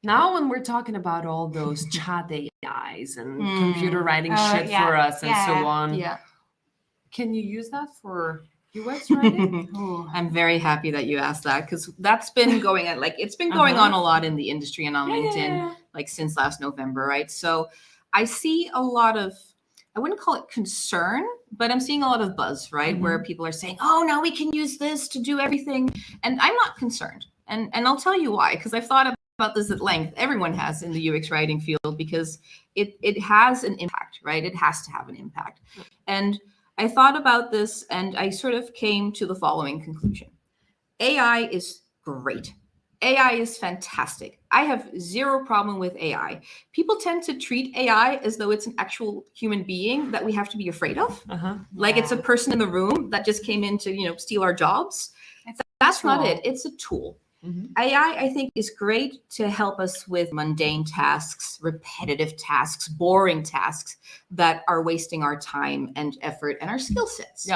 Now when we're talking about all those chat AIs and computer writing shit for us and so on, can you use that for UX writing? I'm very happy that you asked that, because that's been going on, like it's been going on a lot in the industry and on LinkedIn, like since last November, right? So I see a lot of, I wouldn't call it concern, but I'm seeing a lot of buzz, right? Where people are saying, oh, now we can use this to do everything. And I'm not concerned. And I'll tell you why, because I've thought about this at length. Everyone has in the UX writing field, because it has an impact, right? It has to have an impact. And I thought about this and I sort of came to the following conclusion. AI is great. AI is fantastic. I have zero problem with AI. People tend to treat AI as though it's an actual human being that we have to be afraid of. Like it's a person in the room that just came in to, steal our jobs. That's not it. It's a tool. AI, I think, is great to help us with mundane tasks, repetitive tasks, boring tasks that are wasting our time and effort and our skill sets.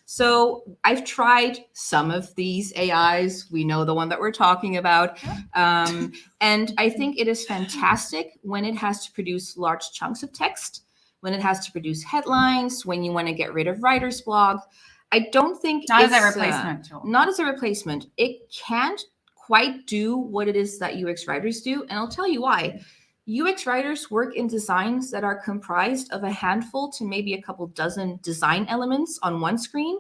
So I've tried some of these AIs. We know the one that we're talking about. And I think it is fantastic when it has to produce large chunks of text, when it has to produce headlines, when you want to get rid of writer's block. I don't think not as a replacement tool. Not as a replacement. It can't quite do what it is that UX writers do. And I'll tell you why. UX writers work in designs that are comprised of a handful to maybe a couple dozen design elements on one screen,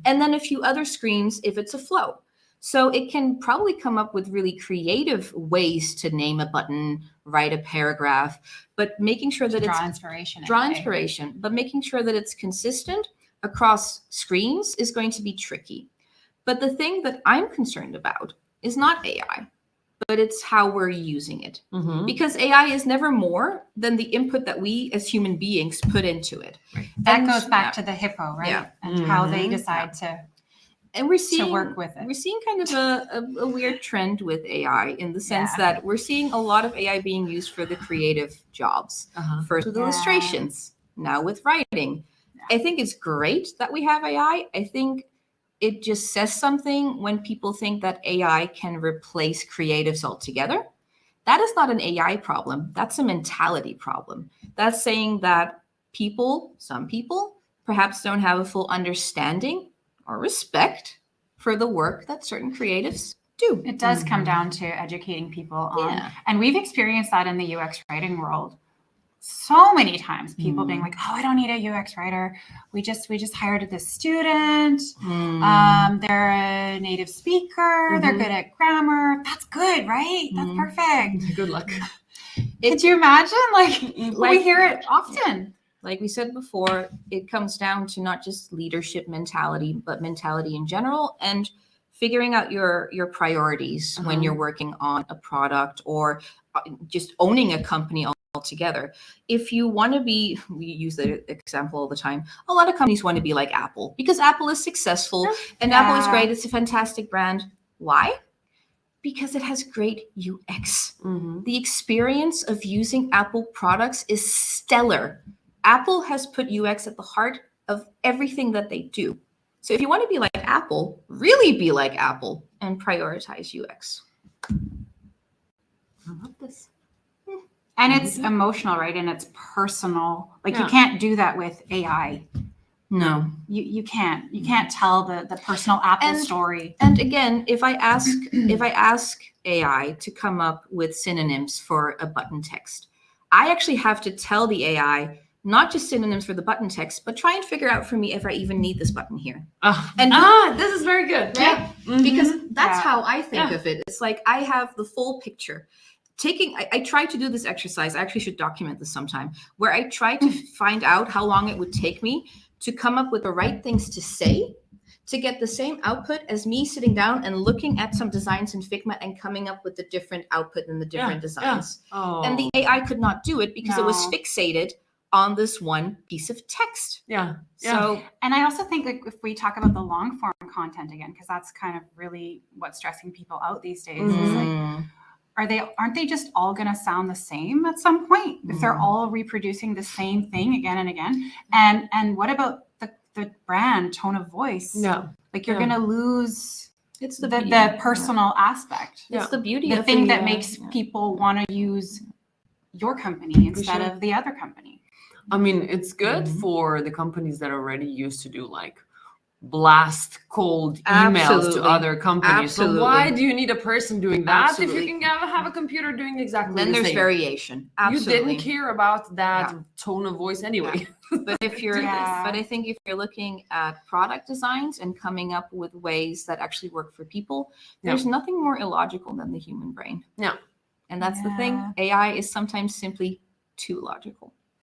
and then a few other screens if it's a flow. So it can probably come up with really creative ways to name a button, write a paragraph, but making sure that draw inspiration, but making sure that it's consistent across screens is going to be tricky. But the thing that I'm concerned about is not AI, but it's how we're using it. Because AI is never more than the input that we as human beings put into it. That goes back to the hippo, right? And how they decide to work with it. We're seeing kind of a weird trend with AI in the sense that we're seeing a lot of AI being used for the creative jobs. First with illustrations, now with writing. I think it's great that we have AI. I think it just says something when people think that AI can replace creatives altogether. That is not an AI problem. That's a mentality problem. That's saying that some people, perhaps don't have a full understanding or respect for the work that certain creatives do. It does come down to educating people on, and we've experienced that in the UX writing world. So many times people being like, oh, I don't need a UX writer. We just hired this student. They're a native speaker. They're good at grammar. That's good, right? That's perfect. Good luck. Could you imagine? Like we hear it often. Like we said before, it comes down to not just leadership mentality, but mentality in general, and figuring out your priorities when you're working on a product or just owning a company altogether. If you want to be, we use the example all the time, a lot of companies want to be like Apple because Apple is successful and Apple is great. It's a fantastic brand. Why? Because it has great UX. The experience of using Apple products is stellar. Apple has put UX at the heart of everything that they do. So if you want to be like Apple, really be like Apple and prioritize UX. I love this. And it's emotional, right? And it's personal. Like you can't do that with AI. No, you can't. You can't tell the personal Apple story. And again, if I ask AI to come up with synonyms for a button text, I actually have to tell the AI not just synonyms for the button text, but try and figure out for me if I even need this button here. This is very good, right? Because that's how I think of it. It's like I have the full picture. I try to do this exercise. I actually should document this sometime, where I try to find out how long it would take me to come up with the right things to say to get the same output as me sitting down and looking at some designs in Figma and coming up with the different output and the different designs. And the AI could not do it because it was fixated on this one piece of text. So, and I also think like if we talk about the long form content again, because that's kind of really what's stressing people out these days, is like, aren't they just all going to sound the same at some point if they're all reproducing the same thing again and again? And what about the brand tone of voice? No, like you're going to lose It's the the personal aspect. It's the beauty the of thing that makes people want to use your company instead of the other company. I mean, it's good for the companies that are already used to do like blast cold emails to other companies. So why do you need a person doing that if you can have a computer doing exactly the same? Then there's variation. Absolutely. You didn't care about that tone of voice anyway. But if you're, but I think if you're looking at product designs and coming up with ways that actually work for people, there's nothing more illogical than the human brain. Yeah. And that's the thing. AI is sometimes simply too logical.